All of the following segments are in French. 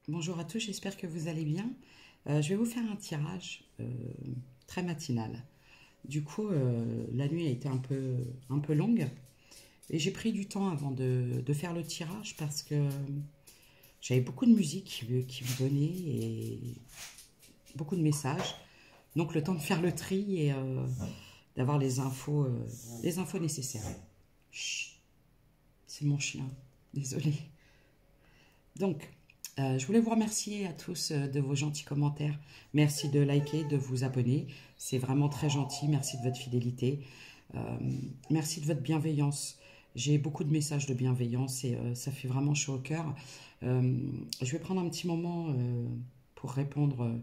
Bonjour à tous, j'espère que vous allez bien. Je vais vous faire un tirage très matinal. Du coup, la nuit a été un peu longue et j'ai pris du temps avant de faire le tirage parce que j'avais beaucoup de musique qui me venait et beaucoup de messages. Donc le temps de faire le tri et d'avoir les infos nécessaires. Chut, c'est mon chien, désolé. Donc, je voulais vous remercier à tous de vos gentils commentaires. Merci de liker, de vous abonner. C'est vraiment très gentil. Merci de votre fidélité. Merci de votre bienveillance. J'ai beaucoup de messages de bienveillance et ça fait vraiment chaud au cœur. Je vais prendre un petit moment pour répondre,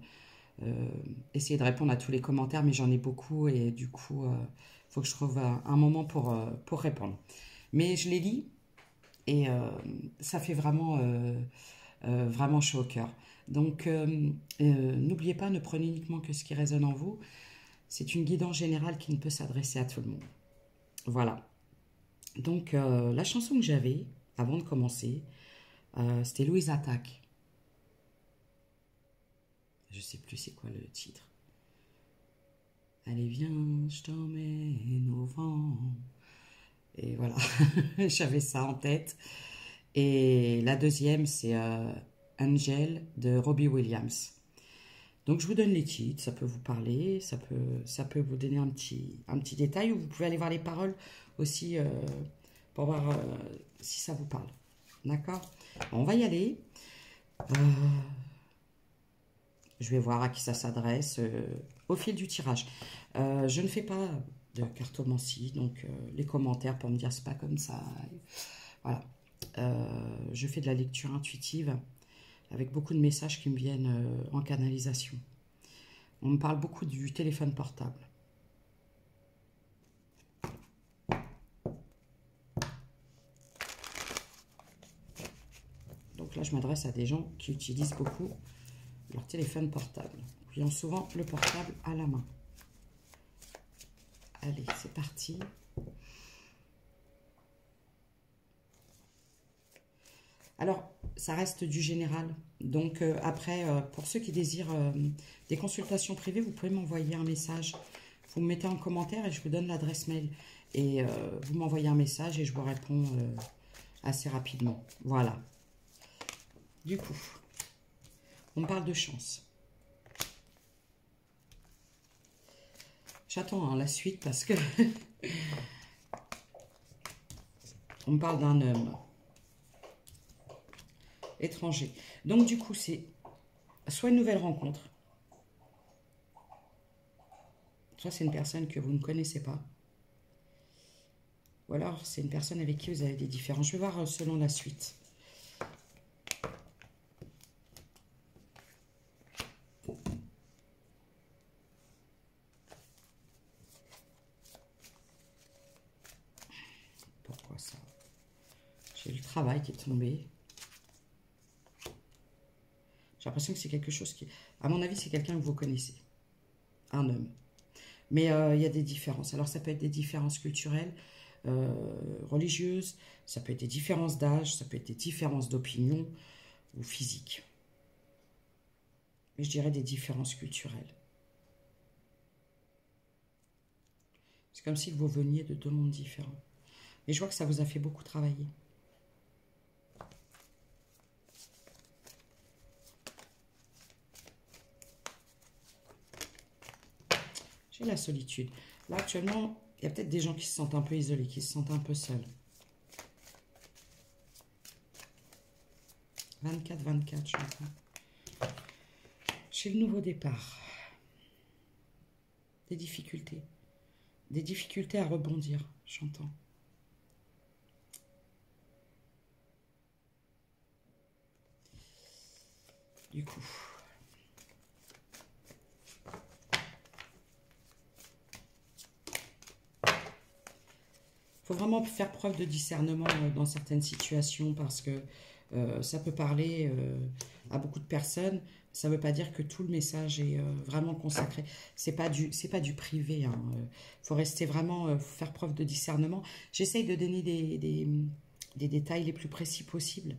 essayer de répondre à tous les commentaires, mais j'en ai beaucoup et du coup, il faut que je trouve un moment pour répondre. Mais je les lis et ça fait vraiment chaud au cœur. Donc, n'oubliez pas, ne prenez uniquement que ce qui résonne en vous. C'est une guidance générale qui ne peut s'adresser à tout le monde. Voilà. Donc, la chanson que j'avais, avant de commencer, c'était Louise Attaque. Je sais plus c'est quoi le titre. Allez, viens, je t'emmène au vent. Et voilà, j'avais ça en tête. Et la deuxième, c'est Angel de Robbie Williams. Donc je vous donne les titres, ça peut vous parler, ça peut vous donner un petit détail, ou vous pouvez aller voir les paroles aussi pour voir si ça vous parle. D'accord? On va y aller. Je vais voir à qui ça s'adresse au fil du tirage. Je ne fais pas de cartomancie, donc les commentaires pour me dire c'est pas comme ça. Voilà. Je fais de la lecture intuitive avec beaucoup de messages qui me viennent en canalisation. On me parle beaucoup du téléphone portable. Donc là, je m'adresse à des gens qui utilisent beaucoup leur téléphone portable, qui ont souvent le portable à la main. Allez, c'est parti. Alors, ça reste du général. Donc, après, pour ceux qui désirent des consultations privées, vous pouvez m'envoyer un message. Vous me mettez en commentaire et je vous donne l'adresse mail. Et vous m'envoyez un message et je vous réponds assez rapidement. Voilà. Du coup, on me parle de chance. J'attends la suite parce que on me parle d'un homme étranger. Donc du coup, c'est soit une nouvelle rencontre, soit c'est une personne que vous ne connaissez pas, ou alors c'est une personne avec qui vous avez des différences. Je vais voir selon la suite. Pourquoi ça? J'ai le travail qui est tombé. J'ai l'impression que c'est quelque chose qui... À mon avis, c'est quelqu'un que vous connaissez. Un homme. Mais il y a des différences. Alors, ça peut être des différences culturelles, religieuses, ça peut être des différences d'âge, ça peut être des différences d'opinion ou physiques. Mais je dirais des différences culturelles. C'est comme si vous veniez de deux mondes différents. Et je vois que ça vous a fait beaucoup travailler. J'ai la solitude. Là, actuellement, il y a peut-être des gens qui se sentent un peu isolés, qui se sentent un peu seuls. 24, j'entends. J'ai le nouveau départ. Des difficultés. Des difficultés à rebondir, j'entends. Du coup... Il faut vraiment faire preuve de discernement dans certaines situations parce que ça peut parler à beaucoup de personnes. Ça ne veut pas dire que tout le message est vraiment consacré. C'est pas du privé. Il faut rester vraiment, faire preuve de discernement. J'essaye de donner des détails les plus précis possibles.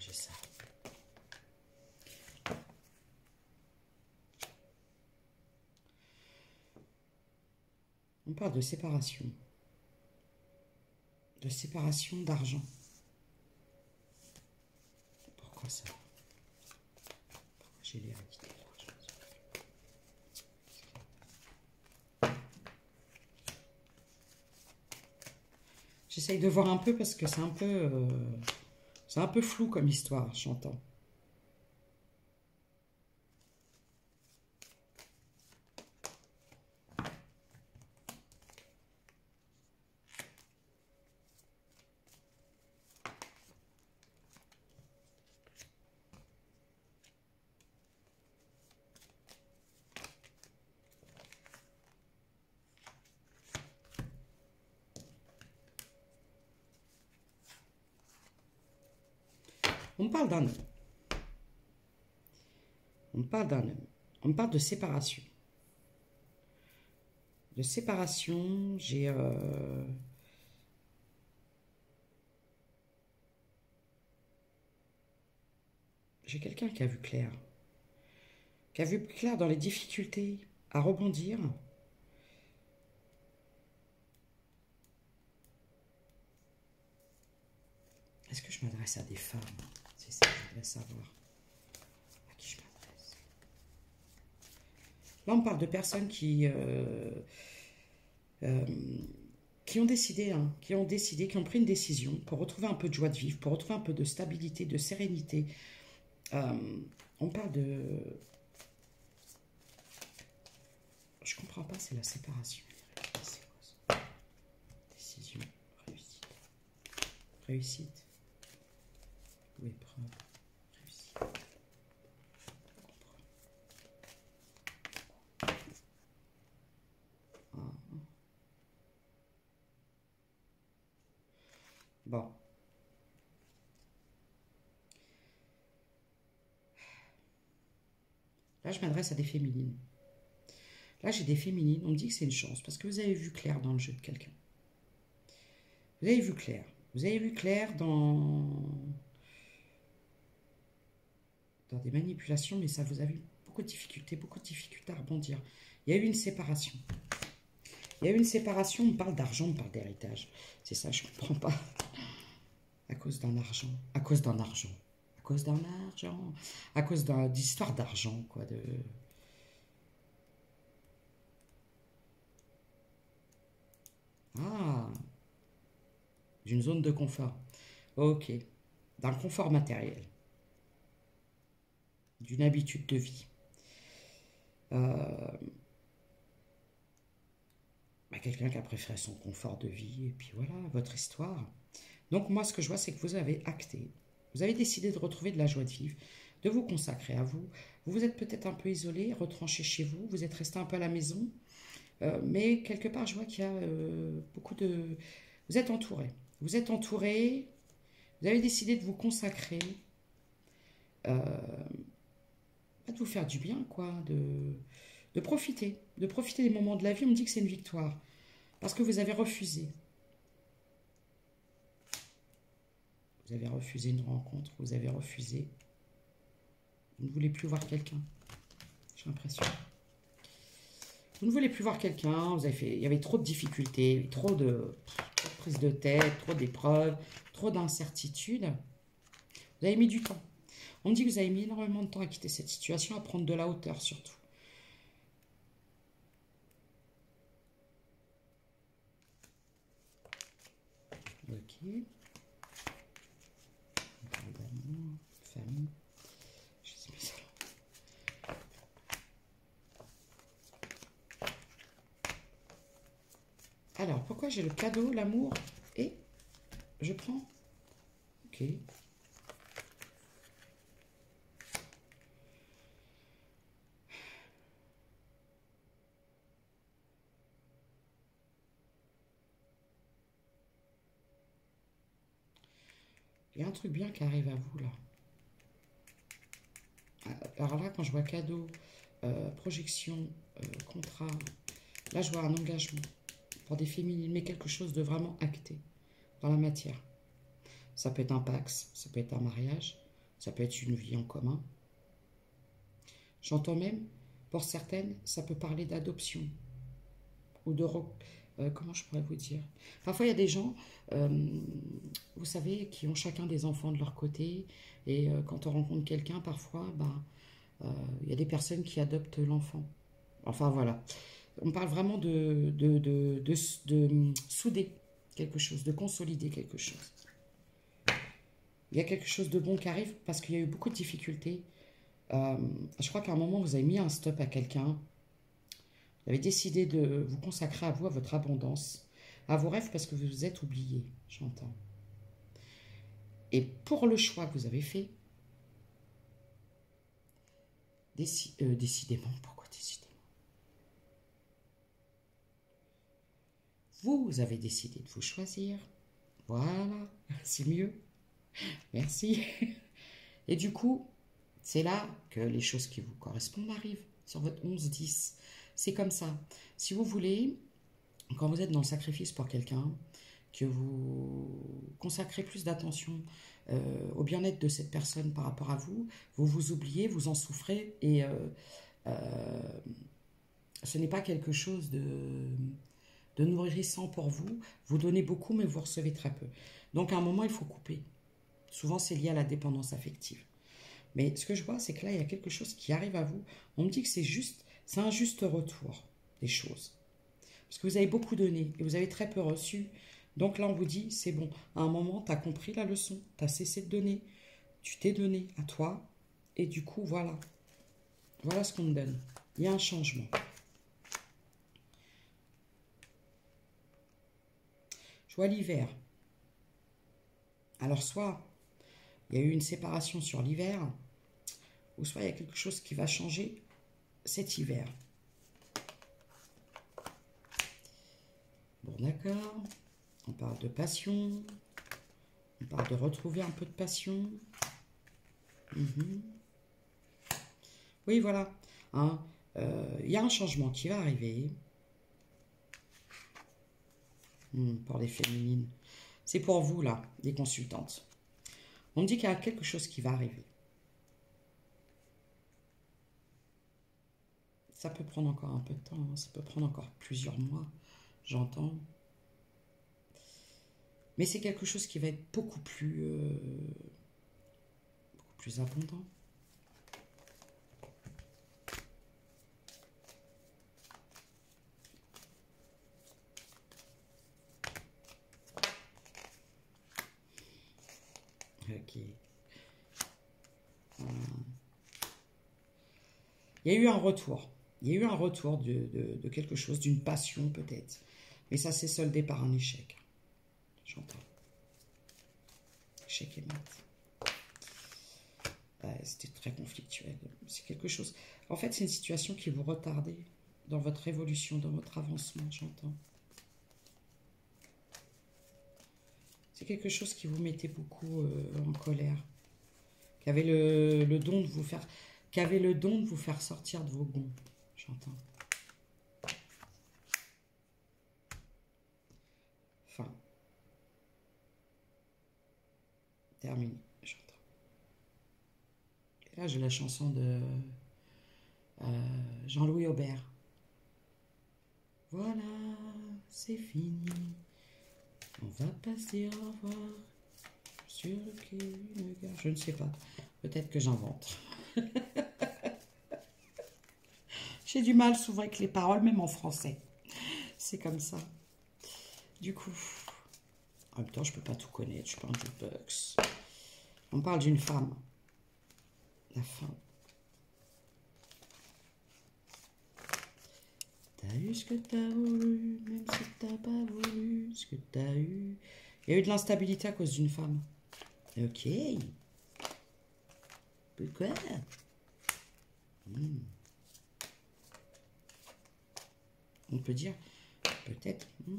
j'ai ça. On parle de séparation. De séparation d'argent. Pourquoi ça? Pourquoi j'ai l'hérédité de l'argent? J'essaye de voir un peu parce que c'est un peu flou comme histoire, j'entends. On parle d'un homme. On parle d'un homme. On parle de séparation. De séparation, j'ai quelqu'un qui a vu clair. Qui a vu clair dans les difficultés à rebondir. Est-ce que je m'adresse à des femmes? C'est ça que je voudrais savoir. À qui je m'adresse? Là, on parle de personnes qui ont décidé, qui ont pris une décision pour retrouver un peu de joie de vivre, pour retrouver un peu de stabilité, de sérénité. On parle de... Je comprends pas, c'est la séparation. C'est quoi ça? Décision, réussite. Réussite. Ou épreuve. Réussite. Bon. Là, je m'adresse à des féminines. Là, j'ai des féminines. On me dit que c'est une chance parce que vous avez vu clair dans le jeu de quelqu'un. Vous avez vu clair. Vous avez vu clair dans des manipulations, mais ça vous a vu beaucoup de difficultés à rebondir. Il y a eu une séparation. Il y a eu une séparation, on parle d'argent, on parle d'héritage. C'est ça, je ne comprends pas. À cause d'un argent. À cause d'un argent. À cause d'un argent. À cause d'histoire d'argent, quoi. Ah, d'une zone de confort. Ok. D'un confort matériel. D'une habitude de vie. Quelqu'un qui a préféré son confort de vie, et puis voilà, votre histoire. Donc moi, ce que je vois, c'est que vous avez acté. Vous avez décidé de retrouver de la joie de vivre, de vous consacrer à vous. Vous vous êtes peut-être un peu isolé, retranché chez vous, vous êtes resté un peu à la maison, mais quelque part, je vois qu'il y a beaucoup de... Vous êtes entouré. Vous êtes entouré, vous avez décidé de vous consacrer, de vous faire du bien, quoi, de profiter des moments de la vie. On me dit que c'est une victoire, parce que vous avez refusé. Vous avez refusé une rencontre, vous avez refusé. Vous ne voulez plus voir quelqu'un, j'ai l'impression. Vous ne voulez plus voir quelqu'un, il y avait trop de difficultés, trop de prise de tête, trop d'épreuves, trop d'incertitudes. Vous avez mis du temps. On me dit que vous avez mis énormément de temps à quitter cette situation, à prendre de la hauteur surtout. Ok. On parle d'amour, famille. Je sais pas ça. Alors, pourquoi j'ai le cadeau, l'amour et je prends... Ok. Il y a un truc bien qui arrive à vous, là. Alors là, quand je vois cadeau, projection, contrat, là, je vois un engagement pour des féminines, mais quelque chose de vraiment acté dans la matière. Ça peut être un pax, ça peut être un mariage, Ça peut être une vie en commun. J'entends même, pour certaines, ça peut parler d'adoption. Ou de... comment je pourrais vous dire? Parfois, il y a des gens, vous savez, qui ont chacun des enfants de leur côté. Et quand on rencontre quelqu'un, parfois, il y a des personnes qui adoptent l'enfant. Enfin, voilà. On parle vraiment de souder quelque chose, de consolider quelque chose. Il y a quelque chose de bon qui arrive parce qu'il y a eu beaucoup de difficultés. Je crois qu'à un moment, vous avez mis un stop à quelqu'un. Vous avez décidé de vous consacrer à vous, à votre abondance, à vos rêves parce que vous vous êtes oublié, j'entends. Et pour le choix que vous avez fait, décidément, pourquoi décidément? Vous avez décidé de vous choisir. Voilà, c'est mieux. Merci. Et du coup, c'est là que les choses qui vous correspondent arrivent, sur votre 11-10. C'est comme ça. Si vous voulez, quand vous êtes dans le sacrifice pour quelqu'un, que vous consacrez plus d'attention au bien-être de cette personne par rapport à vous, vous vous oubliez, vous en souffrez, et ce n'est pas quelque chose de nourrissant pour vous. Vous donnez beaucoup, mais vous recevez très peu. Donc à un moment, il faut couper. Souvent, c'est lié à la dépendance affective. Mais ce que je vois, c'est que là, il y a quelque chose qui arrive à vous. On me dit que c'est un juste retour des choses. Parce que vous avez beaucoup donné et vous avez très peu reçu. Donc là, on vous dit, c'est bon. À un moment, tu as compris la leçon. Tu as cessé de donner. Tu t'es donné à toi. Et du coup, voilà. Voilà ce qu'on me donne. Il y a un changement. Je vois l'hiver. Alors, soit il y a eu une séparation sur l'hiver, ou soit il y a quelque chose qui va changer cet hiver. Bon, d'accord. On parle de passion. On parle de retrouver un peu de passion. Oui, voilà. Hein, y a un changement qui va arriver. Pour les féminines. C'est pour vous, là, les consultantes. On me dit qu'il y a quelque chose qui va arriver. Ça peut prendre encore un peu de temps. Hein. Ça peut prendre encore plusieurs mois. J'entends. Mais c'est quelque chose qui va être beaucoup plus abondant. Ok. Il y a eu un retour. Il y a eu un retour de quelque chose, d'une passion peut-être. Mais ça s'est soldé par un échec. J'entends. Échec et mat. C'était très conflictuel. C'est quelque chose... En fait, c'est une situation qui vous retardait dans votre évolution, dans votre avancement, j'entends. C'est quelque chose qui vous mettait beaucoup en colère. Qui avait le don de vous faire... Qui avait le don de vous faire sortir de vos gonds, j'entends. Fin. Terminé, j'entends. Et là, j'ai la chanson de Jean-Louis Aubert. Voilà, c'est fini. On va passer au revoir sur une gare. Je ne sais pas. Peut-être que j'invente. J'ai du mal souvent avec les paroles, même en français. C'est comme ça. Du coup, en même temps, je ne peux pas tout connaître. Je suis pas un jukebox. On parle d'une femme. La fin. T'as eu ce que t'as voulu, même si t'as pas voulu ce que t'as eu. Il y a eu de l'instabilité à cause d'une femme. Ok. Pourquoi? On peut dire, peut-être. Ouais.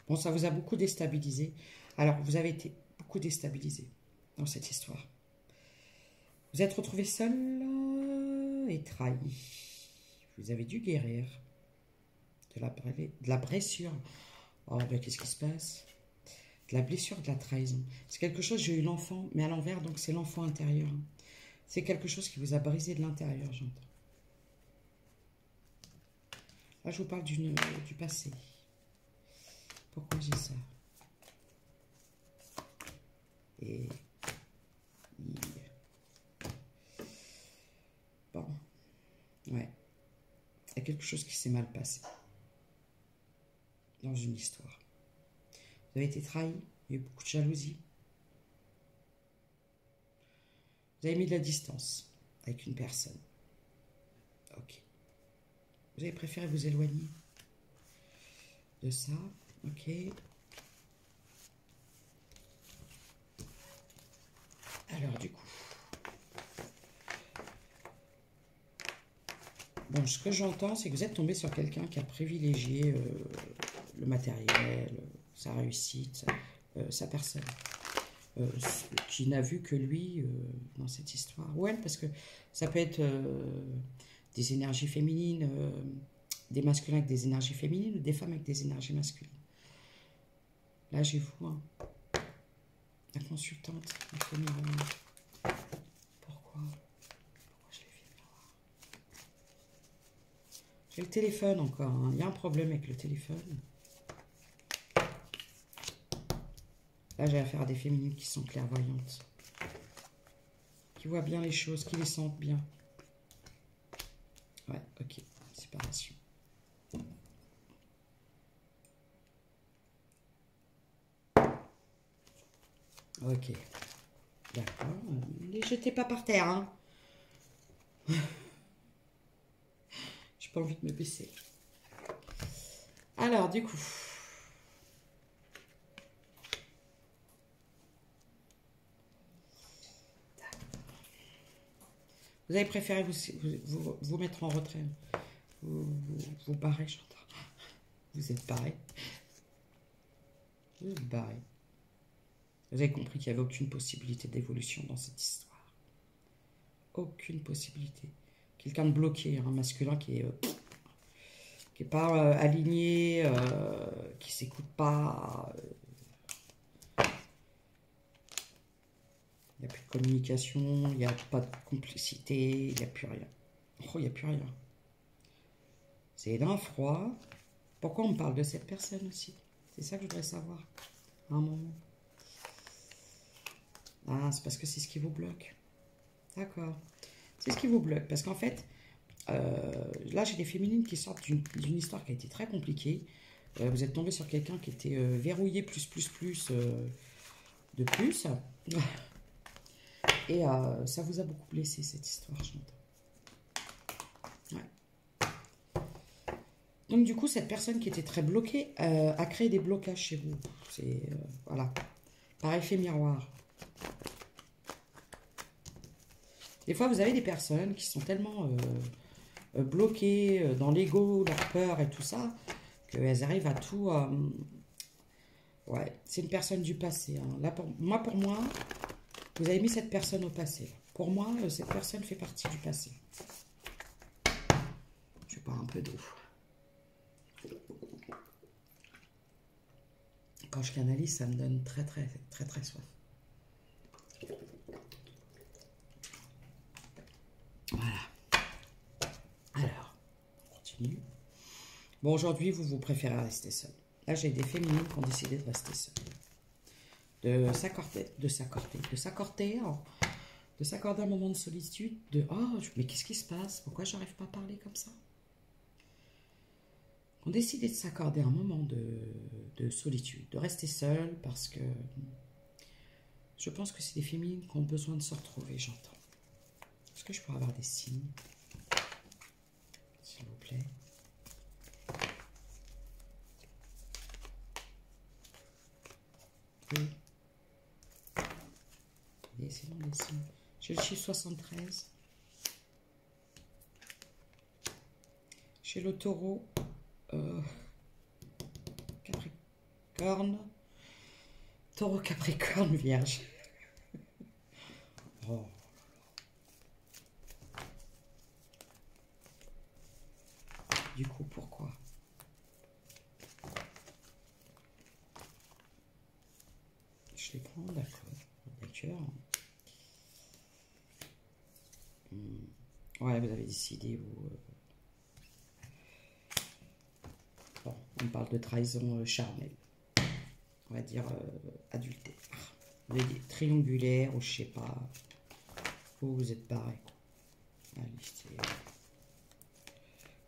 Bon, ça vous a beaucoup déstabilisé. Alors, vous avez été beaucoup déstabilisé dans cette histoire. Vous êtes retrouvé seul et trahi. Vous avez dû guérir de la blessure. Oh, ben qu'est-ce qui se passe? De la blessure, de la trahison. C'est quelque chose, j'ai eu l'enfant, mais à l'envers, donc c'est l'enfant intérieur. C'est quelque chose qui vous a brisé de l'intérieur, j'entends. Là, je vous parle du passé. Pourquoi j'ai ça? Et... Bon. Ouais. Il y a quelque chose qui s'est mal passé. Dans une histoire. Vous avez été trahi. Il y a eu beaucoup de jalousie. Vous avez mis de la distance avec une personne. Ok. Vous avez préféré vous éloigner de ça. Ok. Alors, du coup. Bon, ce que j'entends, c'est que vous êtes tombé sur quelqu'un qui a privilégié le matériel, sa réussite, sa personne. Qui n'a vu que lui dans cette histoire. Ou elle, parce que ça peut être des énergies féminines, des masculins avec des énergies féminines ou des femmes avec des énergies masculines. Là, j'ai vous, hein, la consultante, il faut miroir. Pourquoi je l'ai fait miroir? J'ai le téléphone encore, hein. Il y a un problème avec le téléphone. Là, j'ai affaire à des féminines qui sont clairvoyantes, qui voient bien les choses, qui les sentent bien. Ouais, ok, séparation. Ok, d'accord. Ne les jetez pas par terre, hein. J'ai pas envie de me baisser. Alors, du coup... Vous avez préféré vous mettre en retrait. Vous barrez, j'entends. Vous êtes barré. Vous êtes barré. Vous avez compris qu'il n'y avait aucune possibilité d'évolution dans cette histoire. Aucune possibilité. Quelqu'un de bloqué, un masculin qui est pas aligné, qui s'écoute pas. Il n'y a plus de communication, il n'y a pas de complicité, il n'y a plus rien. Oh, il n'y a plus rien. C'est d'un froid. Pourquoi on me parle de cette personne aussi? C'est ça que je voudrais savoir. À un moment. Ah, c'est parce que c'est ce qui vous bloque. D'accord. C'est ce qui vous bloque. Parce qu'en fait, là, j'ai des féminines qui sortent d'une histoire qui a été très compliquée. Vous êtes tombé sur quelqu'un qui était verrouillé plus de plus. Et ça vous a beaucoup blessé, cette histoire, j'entends. Ouais. Donc, du coup, cette personne qui était très bloquée a créé des blocages chez vous. C'est, voilà, par effet miroir. Des fois, vous avez des personnes qui sont tellement bloquées dans l'ego, leur peur et tout ça, qu'elles arrivent à tout... ouais, c'est une personne du passé. Hein. Là, pour moi, vous avez mis cette personne au passé. Pour moi, cette personne fait partie du passé. Je vais boire un peu d'eau. Quand je canalise, ça me donne très soif. Voilà. Alors, on continue. Bon, aujourd'hui, vous préférez rester seul. Là, j'ai des féminines qui ont décidé de rester seules. De s'accorder un moment de solitude, oh, mais qu'est-ce qui se passe? Pourquoi j'arrive pas à parler comme ça? On décidé de s'accorder un moment de solitude, de rester seul, parce que je pense que c'est des féminines qui ont besoin de se retrouver, j'entends. Est-ce que je pourrais avoir des signes, s'il vous plaît? Oui. Et c'est bon, des signes. J'ai le chiffre 73. J'ai le taureau. Capricorne. Taureau, Capricorne, Vierge. Oh. Du coup, pourquoi? Je les prends, d'accord. D'accord. Ouais, vous avez décidé, vous... Bon, on parle de trahison charnelle. On va dire adultère. Vous avez dit triangulaire, ou je sais pas. Vous êtes pareil. Allez,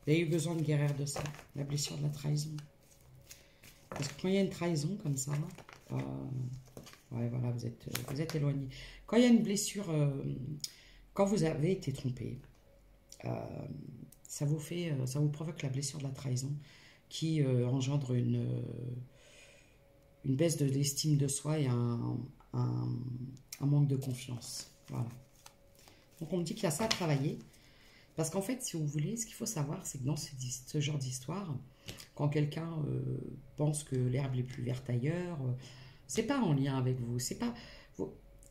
vous avez eu besoin de guérir de ça, la blessure de la trahison. Parce que quand il y a une trahison comme ça, ouais, voilà, vous êtes éloigné. Quand il y a une blessure, quand vous avez été trompé, ça vous provoque la blessure de la trahison qui engendre une baisse de l'estime de soi et un manque de confiance. Voilà. Donc on me dit qu'il y a ça à travailler. Parce qu'en fait, si vous voulez, ce qu'il faut savoir, c'est que dans ce genre d'histoire, quand quelqu'un pense que l'herbe est plus verte ailleurs, c'est pas en lien avec vous. C'est pas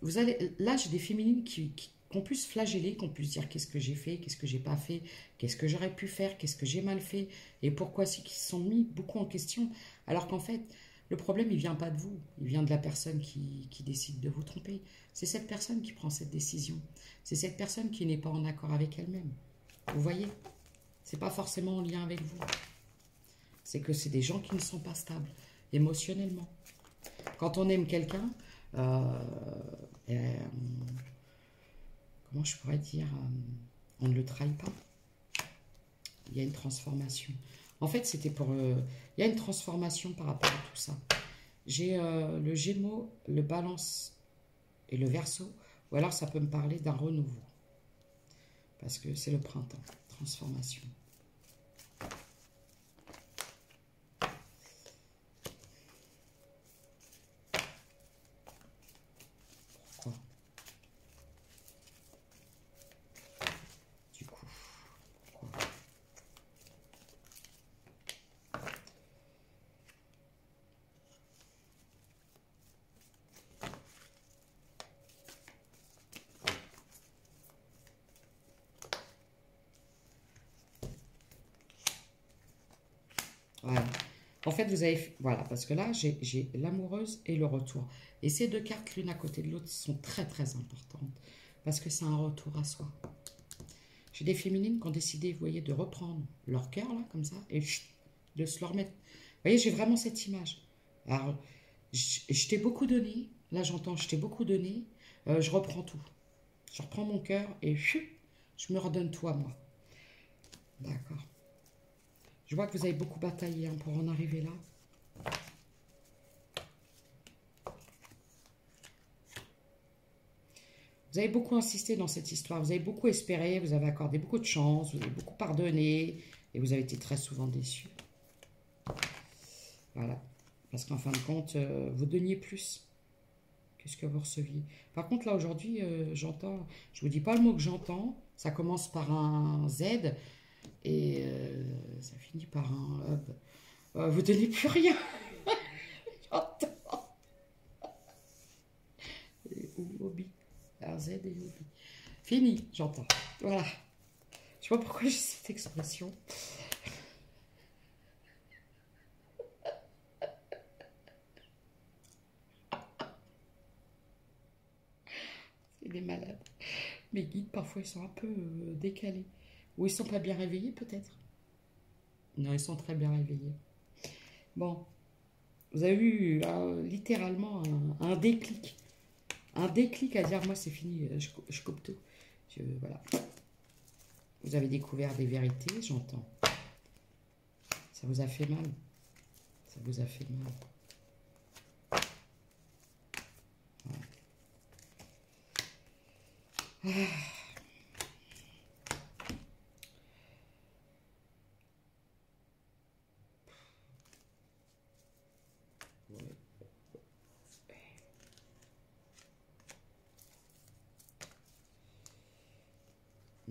vous allez là, j'ai des féminines qui ont pu se flageller, qui ont pu se dire qu'est-ce que j'ai fait, qu'est-ce que j'ai pas fait, qu'est-ce que j'aurais pu faire, qu'est-ce que j'ai mal fait, et pourquoi c'est qu'ils se sont mis beaucoup en question. Alors qu'en fait, le problème, il vient pas de vous, il vient de la personne qui décide de vous tromper. C'est cette personne qui prend cette décision. C'est cette personne qui n'est pas en accord avec elle-même. Vous voyez, c'est pas forcément en lien avec vous. C'est que c'est des gens qui ne sont pas stables émotionnellement. Quand on aime quelqu'un, comment je pourrais dire, on ne le trahit pas. Il y a une transformation. En fait, c'était pour... il y a une transformation par rapport à tout ça. J'ai le Gémeaux, le Balance et le Verseau. Ou alors, ça peut me parler d'un renouveau. Parce que c'est le printemps. Transformation. Pourquoi? Du coup, pourquoi? Voilà. En fait, vous avez... Voilà, parce que là, j'ai l'amoureuse et le retour. Et ces deux cartes, l'une à côté de l'autre, sont très, très importantes. Parce que c'est un retour à soi. J'ai des féminines qui ont décidé, vous voyez, de reprendre leur cœur, là, comme ça, et de se le remettre. Vous voyez, j'ai vraiment cette image. Alors, je t'ai beaucoup donné. Là, j'entends, je t'ai beaucoup donné. Je reprends tout. Je reprends mon cœur et je me redonne tout à moi. D'accord. Je vois que vous avez beaucoup bataillé hein, pour en arriver là. Vous avez beaucoup insisté dans cette histoire. Vous avez beaucoup espéré. Vous avez accordé beaucoup de chance. Vous avez beaucoup pardonné. Et vous avez été très souvent déçus. Voilà. Parce qu'en fin de compte, vous donniez plus que ce que vous receviez. Par contre, là, aujourd'hui, j'entends... Je ne vous dis pas le mot que j'entends. Ça commence par un Z. Et ça finit par un vous donnez plus rien. J'entends. Ou hobby. RZ et hobby. Fini, j'entends. Voilà. Je sais pas pourquoi j'ai cette expression. C'est des malades. Mes guides, parfois, ils sont un peu décalés. Ou ils sont pas bien réveillés, peut-être. Non, ils sont très bien réveillés. Bon, vous avez eu littéralement un déclic. Un déclic à dire, moi c'est fini, je coupe tout. Voilà. Vous avez découvert des vérités, j'entends. Ça vous a fait mal. Ça vous a fait mal. Ouais.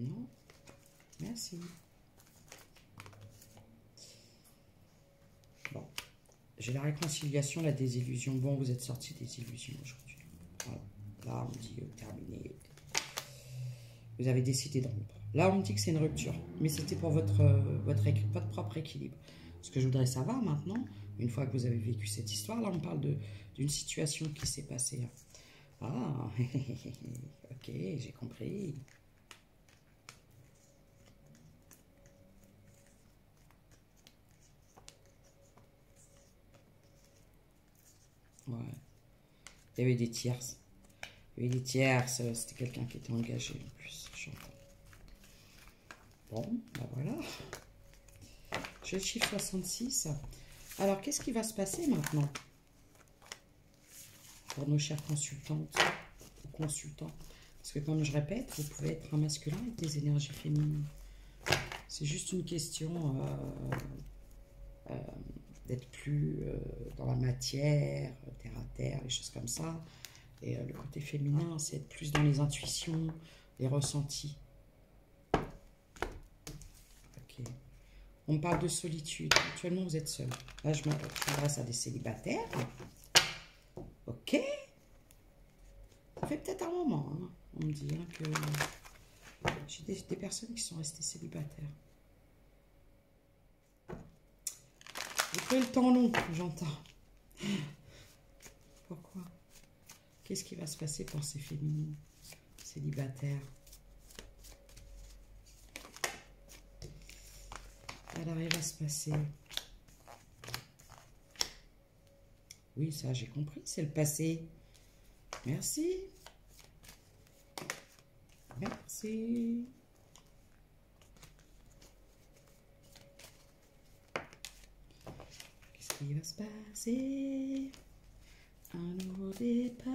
Non, merci. Bon, j'ai la réconciliation, la désillusion. Bon, vous êtes sorti des illusions aujourd'hui. Voilà. Là, on dit terminé. Vous avez décidé de rompre. Là, on me dit que c'est une rupture, mais c'était pour votre propre équilibre. Ce que je voudrais savoir maintenant, une fois que vous avez vécu cette histoire, là, on parle d'une situation qui s'est passée. Ah, ok, j'ai compris. Ouais. Il y avait des tierces. Il y avait des tierces, c'était quelqu'un qui était engagé en plus, j'entends. Bon, ben voilà. J'ai le chiffre 66. Alors, qu'est-ce qui va se passer maintenant pour nos chères consultantes ou consultants? Parce que comme je répète, vous pouvez être un masculin avec des énergies féminines. C'est juste une question d'être plus dans la matière, terre à terre, les choses comme ça. Et le côté féminin, c'est être plus dans les intuitions, les ressentis. Ok. On me parle de solitude. Actuellement, vous êtes seul. Là, je m'adresse à des célibataires. Ok. Ça fait peut-être un moment. Hein. On me dit hein, que j'ai des personnes qui sont restées célibataires. Vous trouvez le temps long, j'entends. Pourquoi? Qu'est-ce qui va se passer pour ces féminines célibataires? Alors, il va se passer. Oui, ça, j'ai compris. C'est le passé. Merci. Merci. Qu'est-ce qui va se passer? Un nouveau départ.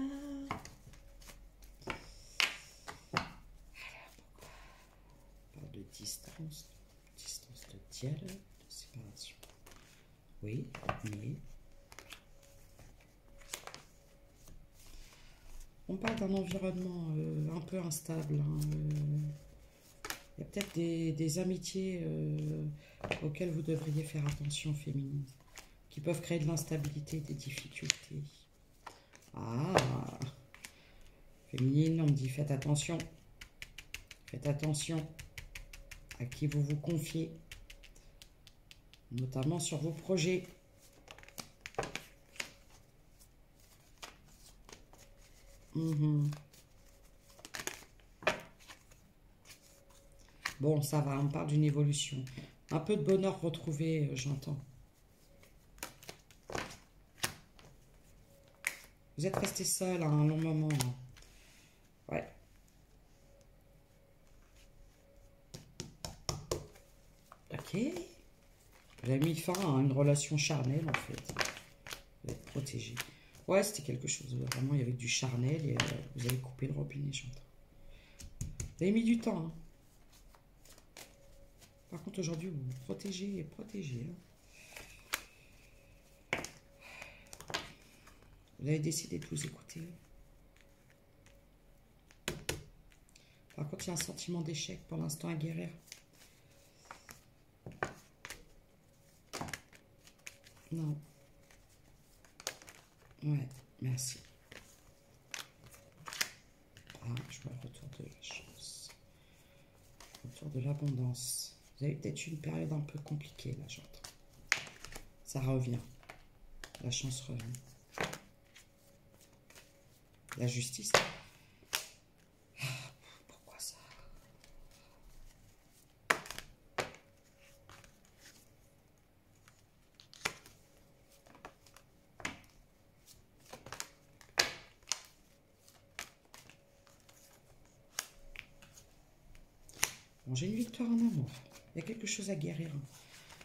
Alors, pourquoi? On parle de distance de dialogue, de séparation. Oui, mais... On parle d'un environnement un peu instable. Hein, il y a peut-être des amitiés auxquelles vous devriez faire attention, féminine, qui peuvent créer de l'instabilité, des difficultés. Ah, féminine, on me dit faites attention. Faites attention à qui vous vous confiez, notamment sur vos projets. Bon, ça va, on parle d'une évolution. Un peu de bonheur retrouvé, j'entends. Vous êtes resté seul à un long moment. Hein. Ouais. Ok. Vous avez mis fin à une relation charnelle, en fait. Vous êtes protégé. Ouais, c'était quelque chose. Vraiment, il y avait du charnel et vous avez coupé le robinet, j'entends. Vous avez mis du temps. Hein. Par contre, aujourd'hui, vous vous protégez et protégez. Hein. Vous avez décidé de vous écouter. Par contre, il y a un sentiment d'échec pour l'instant à guérir. Non. Ouais, merci. Ah, je vois le retour de la chance. Retour de l'abondance. Vous avez peut-être une période un peu compliquée, là, j'entends. Ça revient. La chance revient. La justice. Ah, pourquoi ça? Bon, j'ai une victoire en amour. Il y a quelque chose à guérir.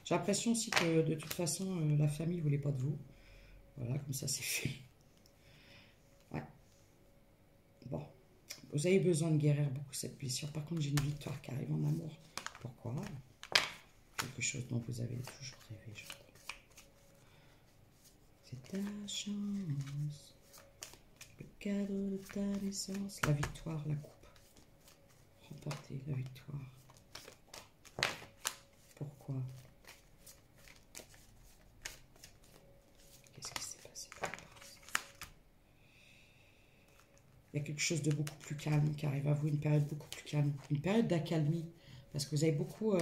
J'ai l'impression aussi que de toute façon, la famille ne voulait pas de vous. Voilà, comme ça c'est fait. Ouais. Bon. Vous avez besoin de guérir beaucoup cette blessure. Par contre, j'ai une victoire qui arrive en amour. Pourquoi? Quelque chose dont vous avez toujours rêvé, je crois. C'est ta chance. Le cadeau de ta naissance. La victoire, la coupe. Remporter la victoire. Pourquoi? Qu'est-ce qui s'est passé par rapport à ça? Il y a quelque chose de beaucoup plus calme qui arrive à vous, une période beaucoup plus calme, une période d'accalmie. Parce que vous avez beaucoup,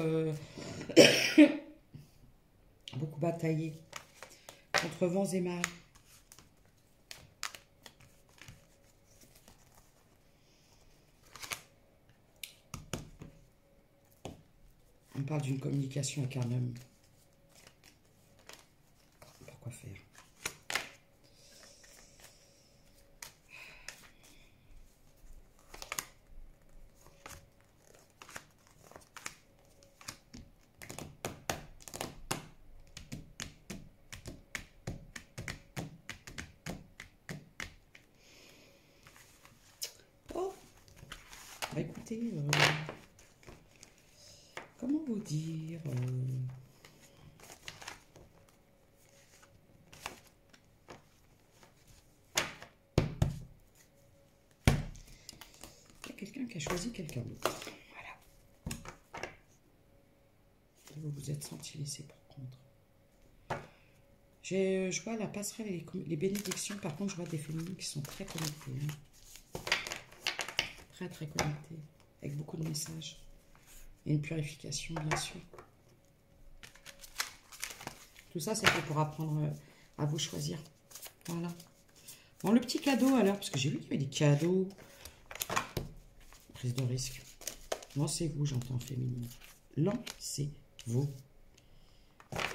beaucoup bataillé contre vents et marées. On parle d'une communication avec un homme. Pourquoi faire? Oh, bah écoutez, comment vous dire il y a quelqu'un qui a choisi quelqu'un d'autre. Voilà. Et vous vous êtes senti laissé pour compte. Je vois la passerelle et les bénédictions. Par contre, je vois des féminines qui sont très connectées. Hein. Très, très connectées. Avec beaucoup de messages. Et une purification, bien sûr. Tout ça, c'est fait pour apprendre à vous choisir. Voilà. Bon, le petit cadeau alors, parce que j'ai vu qu'il y avait des cadeaux. Prise de risque. Lancez-vous, j'entends féminine. Lancez-vous.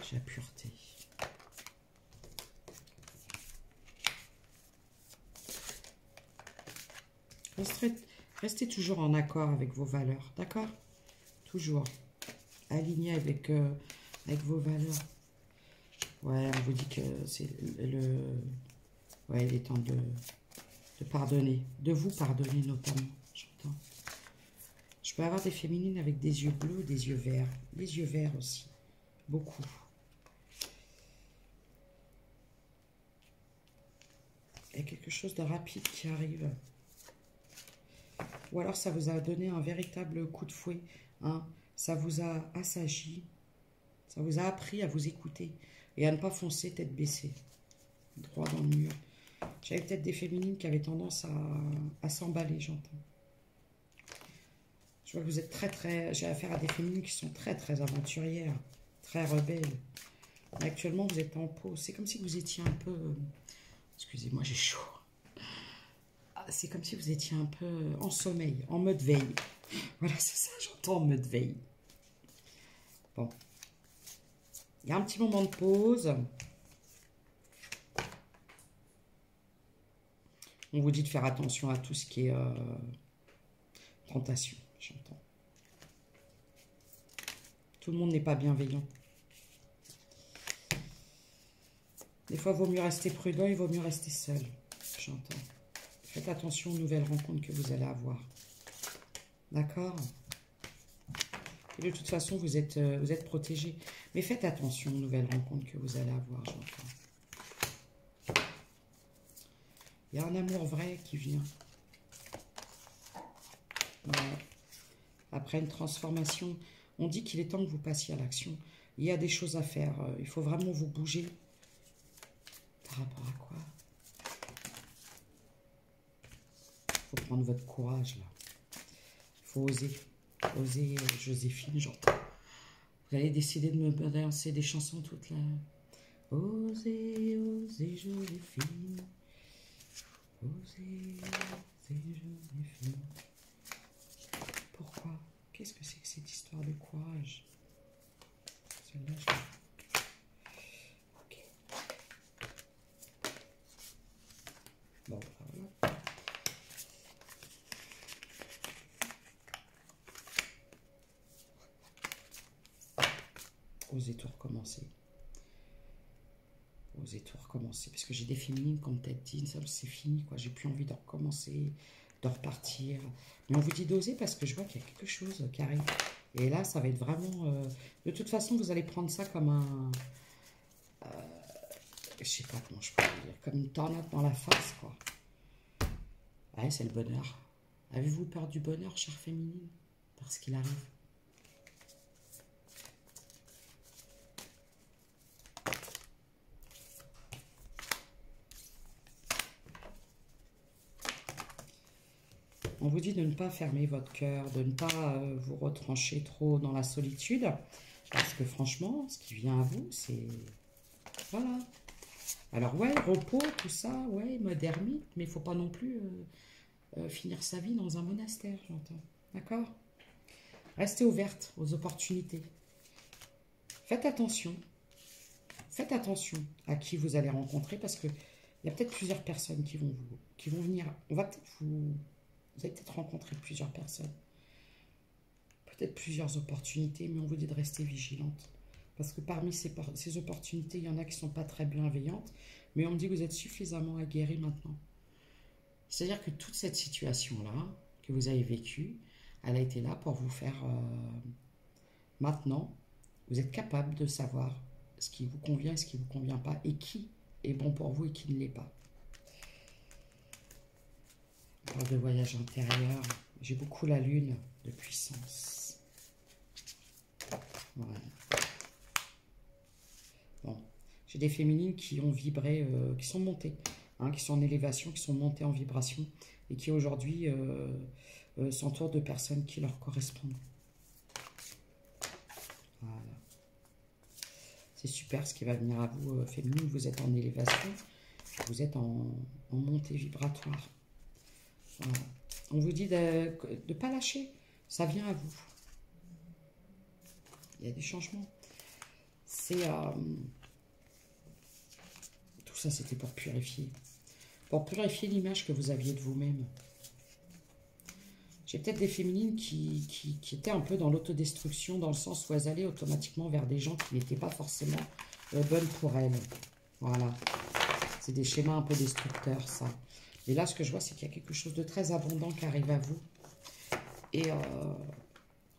J'ai la pureté. Restez toujours en accord avec vos valeurs, d'accord? Toujours aligné avec, avec vos valeurs. Ouais, on vous dit que c'est le... Ouais, il est temps de pardonner. De vous pardonner notamment, j'entends. Je peux avoir des féminines avec des yeux bleus, des yeux verts. Les yeux verts aussi. Beaucoup. Il y a quelque chose de rapide qui arrive. Ou alors ça vous a donné un véritable coup de fouet. Hein. Ça vous a assagi. Ça vous a appris à vous écouter. Et à ne pas foncer tête baissée. Droit dans le mur. J'avais peut-être des féminines qui avaient tendance à s'emballer, j'entends. Je vois que vous êtes très... J'ai affaire à des féminines qui sont très aventurières. Très rebelles. Mais actuellement, vous êtes en pause. C'est comme si vous étiez un peu... Excusez-moi, j'ai chaud. C'est comme si vous étiez un peu en sommeil, en mode veille. Voilà, c'est ça, j'entends en mode veille. Bon. Il y a un petit moment de pause. On vous dit de faire attention à tout ce qui est tentation, j'entends. Tout le monde n'est pas bienveillant. Des fois, il vaut mieux rester prudent, il vaut mieux rester seul, j'entends. Faites attention aux nouvelles rencontres que vous allez avoir. D'accord? Et de toute façon, vous êtes protégé. Mais faites attention aux nouvelles rencontres que vous allez avoir, j'entends. Il y a un amour vrai qui vient. Ouais. Après une transformation, on dit qu'il est temps que vous passiez à l'action. Il y a des choses à faire. Il faut vraiment vous bouger. Par rapport à quoi? Il faut prendre votre courage, là. Il faut oser. Oser, Joséphine, j'entends. Vous allez décider de me danser des chansons toute la... Osez, osez, Joséphine. Osez, osez, Joséphine. Pourquoi? Qu'est-ce que c'est que cette histoire de courage? Celle-là, je... Ok. Bon, voilà. Osez tout recommencer. Osez tout recommencer. Parce que j'ai des féminines qui ont peut-être dit, ça c'est fini, quoi. J'ai plus envie de recommencer, de repartir. Mais on vous dit d'oser parce que je vois qu'il y a quelque chose qui arrive. Et là, ça va être vraiment... de toute façon, vous allez prendre ça comme un... je sais pas comment je peux le dire. Comme une tornade dans la face, quoi. Ouais, c'est le bonheur. Avez-vous peur du bonheur, chère féminine? Parce qu'il arrive. On vous dit de ne pas fermer votre cœur, de ne pas vous retrancher trop dans la solitude. Parce que franchement, ce qui vient à vous, c'est... Voilà. Alors ouais, repos, tout ça, ouais, mode ermite, mais il ne faut pas non plus finir sa vie dans un monastère, j'entends. D'accord? Restez ouverte aux opportunités. Faites attention. Faites attention à qui vous allez rencontrer parce que il y a peut-être plusieurs personnes qui vont venir. On va peut-être vous allez peut-être rencontrer plusieurs personnes. Peut-être plusieurs opportunités, mais on vous dit de rester vigilante. Parce que parmi ces opportunités, il y en a qui ne sont pas très bienveillantes, mais on me dit que vous êtes suffisamment aguerri maintenant. C'est-à-dire que toute cette situation-là que vous avez vécue, elle a été là pour vous faire... maintenant, vous êtes capable de savoir ce qui vous convient et ce qui ne vous convient pas, et qui est bon pour vous et qui ne l'est pas. On parle de voyage intérieur. J'ai beaucoup la lune de puissance. Voilà. Bon. J'ai des féminines qui ont vibré, qui sont montées, hein, qui sont en élévation, qui sont montées en vibration, et qui aujourd'hui s'entourent de personnes qui leur correspondent. Voilà. C'est super ce qui va venir à vous, féminine. Vous êtes en élévation, vous êtes en montée vibratoire. Voilà. On vous dit de ne pas lâcher, ça vient à vous. Il y a des changements. C'est tout ça, c'était pour purifier. Pour purifier l'image que vous aviez de vous-même. J'ai peut-être des féminines qui étaient un peu dans l'autodestruction, dans le sens où elles allaient automatiquement vers des gens qui n'étaient pas forcément bonnes pour elles. Voilà. C'est des schémas un peu destructeurs, ça. Et là, ce que je vois, c'est qu'il y a quelque chose de très abondant qui arrive à vous. Et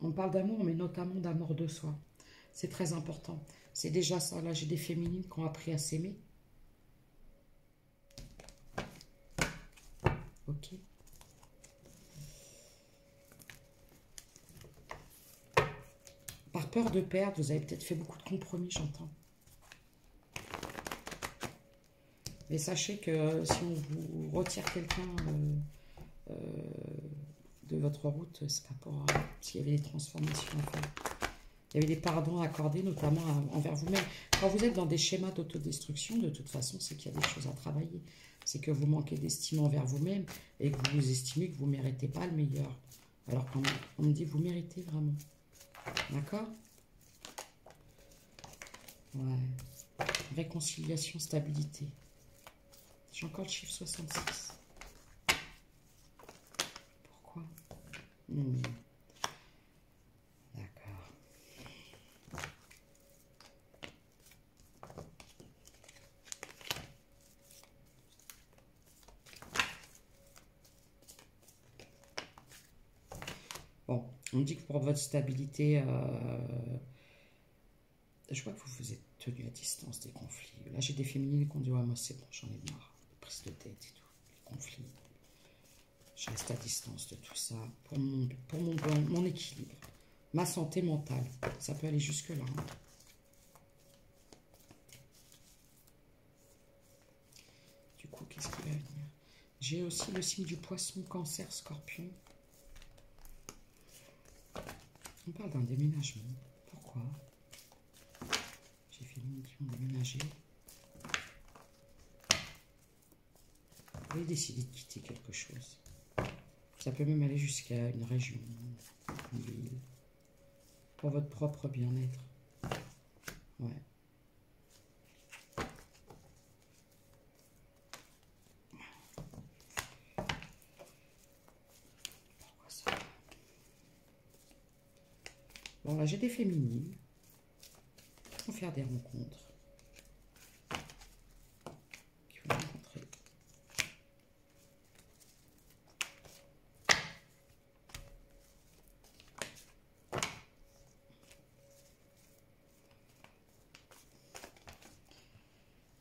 on parle d'amour, mais notamment d'amour de soi. C'est très important. C'est déjà ça. Là, j'ai des féminines qui ont appris à s'aimer. Ok. Par peur de perdre, vous avez peut-être fait beaucoup de compromis, j'entends. Mais sachez que si on vous retire quelqu'un de votre route, c'est pas pour... s'il y avait des transformations à faire. Il y avait des pardons à accorder, notamment envers vous-même. Quand vous êtes dans des schémas d'autodestruction, de toute façon, c'est qu'il y a des choses à travailler. C'est que vous manquez d'estime envers vous-même et que vous estimez que vous ne méritez pas le meilleur. Alors qu'on me dit, vous méritez vraiment. D'accord? Ouais. Réconciliation, stabilité. J'ai encore le chiffre 66. Pourquoi? D'accord. Bon, on me dit que pour votre stabilité, je vois que vous vous êtes tenu à distance des conflits. Là, j'ai des féminines qui ont dit, ouais, moi c'est bon, j'en ai marre. Prise de tête et tout, les conflits. Je reste à distance de tout ça pour mon équilibre, ma santé mentale. Ça peut aller jusque-là. Hein. Du coup, qu'est-ce qui va venir? J'ai aussi le signe du poisson, cancer, scorpion. On parle d'un déménagement. Pourquoi? J'ai fait une qui ont déménagé. Vous avez décidé de quitter quelque chose. Ça peut même aller jusqu'à une région, une ville, pour votre propre bien-être. Ouais. Pourquoi ça? Bon, là, j'ai des féminines qui vont faire des rencontres. Qui vont rencontrer.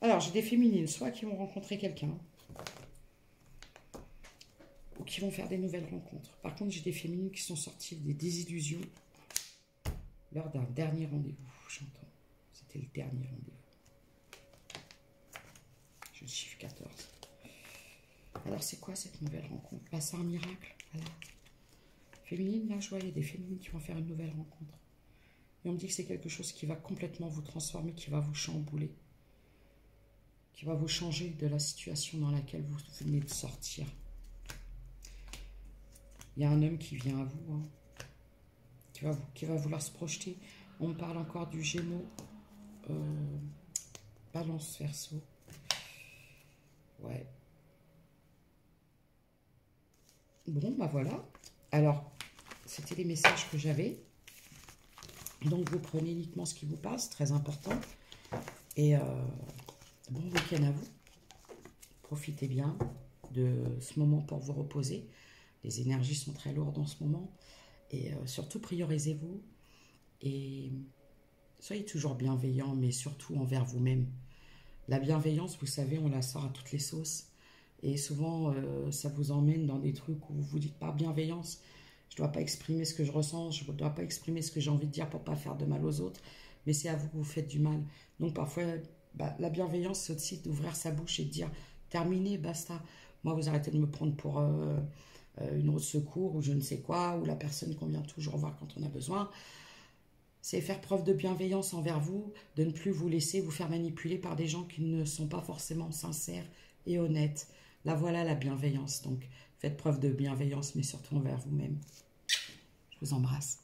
Alors, j'ai des féminines, soit qui vont rencontrer quelqu'un, ou qui vont faire des nouvelles rencontres. Par contre, j'ai des féminines qui sont sorties des désillusions lors d'un dernier rendez-vous, j'entends. C'était le dernier rendez-vous. Je chiffre 14. Alors, c'est quoi cette nouvelle rencontre? Là, c'est un miracle. Voilà. Féminine, là, je vois, il y a des féminines qui vont faire une nouvelle rencontre. Et on me dit que c'est quelque chose qui va complètement vous transformer, qui va vous chambouler, qui va vous changer de la situation dans laquelle vous venez de sortir. Il y a un homme qui vient à vous, hein, qui va vouloir se projeter. On me parle encore du Gémeaux, Balance, Verseau. Ouais. Bon, bah voilà. Alors, c'était les messages que j'avais. Donc, vous prenez uniquement ce qui vous passe, très important. Et bon week-end à vous. Profitez bien de ce moment pour vous reposer. Les énergies sont très lourdes en ce moment. Et surtout, priorisez-vous. Et soyez toujours bienveillant, mais surtout envers vous-même. La bienveillance, vous savez, on la sort à toutes les sauces. Et souvent, ça vous emmène dans des trucs où vous vous dites par bienveillance, je ne dois pas exprimer ce que je ressens, je ne dois pas exprimer ce que j'ai envie de dire pour ne pas faire de mal aux autres, mais c'est à vous que vous faites du mal. Donc parfois, la bienveillance, c'est aussi d'ouvrir sa bouche et de dire, terminé, basta. Moi, vous arrêtez de me prendre pour une roue de secours ou je ne sais quoi, ou la personne qu'on vient toujours voir quand on a besoin. C'est faire preuve de bienveillance envers vous, de ne plus vous laisser vous faire manipuler par des gens qui ne sont pas forcément sincères et honnêtes. Là, voilà la bienveillance. Donc, faites preuve de bienveillance, mais surtout envers vous-même. Je vous embrasse.